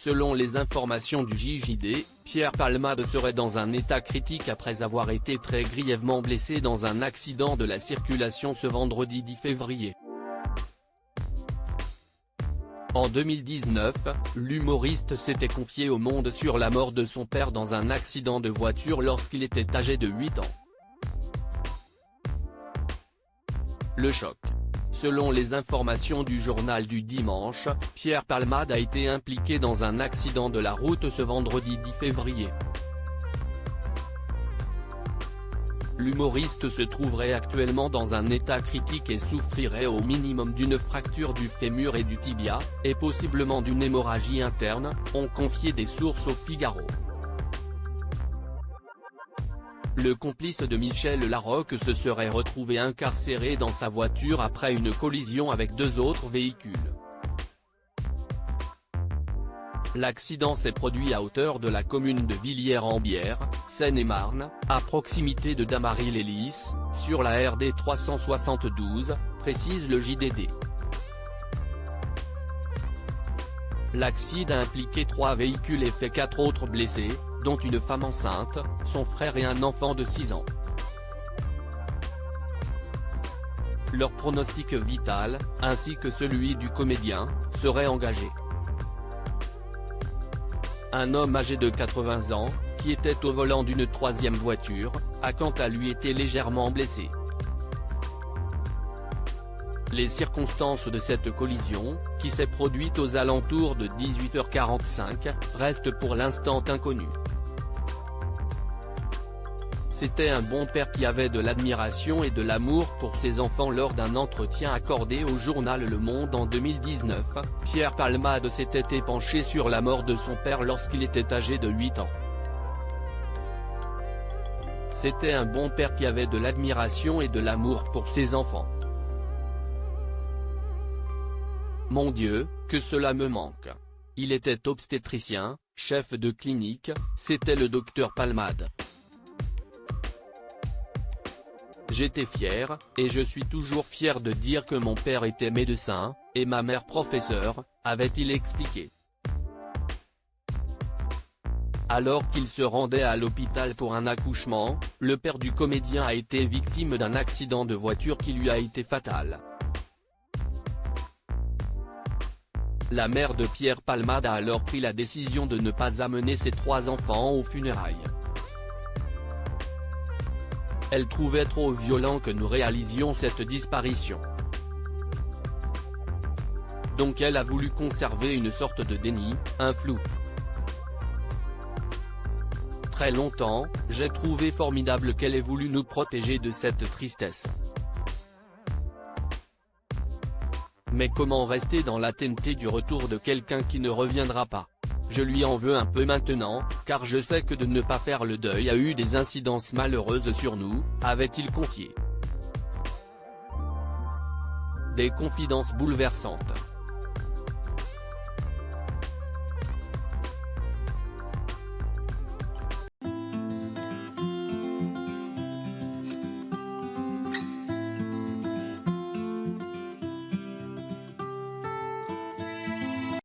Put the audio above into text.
Selon les informations du JJD, Pierre Palmade serait dans un état critique après avoir été très grièvement blessé dans un accident de la circulation ce vendredi 10 février. En 2019, l'humoriste s'était confié au Monde sur la mort de son père dans un accident de voiture lorsqu'il était âgé de 8 ans. Le choc. Selon les informations du journal du dimanche, Pierre Palmade a été impliqué dans un accident de la route ce vendredi 10 février. L'humoriste se trouverait actuellement dans un état critique et souffrirait au minimum d'une fracture du fémur et du tibia, et possiblement d'une hémorragie interne, ont confié des sources au Figaro. Le complice de Michel Larocque se serait retrouvé incarcéré dans sa voiture après une collision avec 2 autres véhicules. L'accident s'est produit à hauteur de la commune de Villiers-en-Bière, Seine-et-Marne, à proximité de Damary-les-Lys, sur la RD 372, précise le JDD. L'accident a impliqué 3 véhicules et fait 4 autres blessés, dont une femme enceinte, son frère et un enfant de 6 ans. Leur pronostic vital, ainsi que celui du comédien, serait engagé. Un homme âgé de 80 ans, qui était au volant d'une 3e voiture, a quant à lui été légèrement blessé. Les circonstances de cette collision, qui s'est produite aux alentours de 18h45, restent pour l'instant inconnues. C'était un bon père qui avait de l'admiration et de l'amour pour ses enfants lors d'un entretien accordé au journal Le Monde en 2019, Pierre Palmade s'était épanché sur la mort de son père lorsqu'il était âgé de 8 ans. C'était un bon père qui avait de l'admiration et de l'amour pour ses enfants. Mon Dieu, que cela me manque. Il était obstétricien, chef de clinique, c'était le docteur Palmade. J'étais fier, et je suis toujours fier de dire que mon père était médecin, et ma mère professeure, avait-il expliqué. Alors qu'il se rendait à l'hôpital pour un accouchement, le père du comédien a été victime d'un accident de voiture qui lui a été fatal. La mère de Pierre Palmade a alors pris la décision de ne pas amener ses 3 enfants aux funérailles. Elle trouvait trop violent que nous réalisions cette disparition. Donc elle a voulu conserver une sorte de déni, un flou. Très longtemps, j'ai trouvé formidable qu'elle ait voulu nous protéger de cette tristesse. Mais comment rester dans l'attente du retour de quelqu'un qui ne reviendra pas? Je lui en veux un peu maintenant, car je sais que de ne pas faire le deuil a eu des incidences malheureuses sur nous, avait-il confié. Des confidences bouleversantes.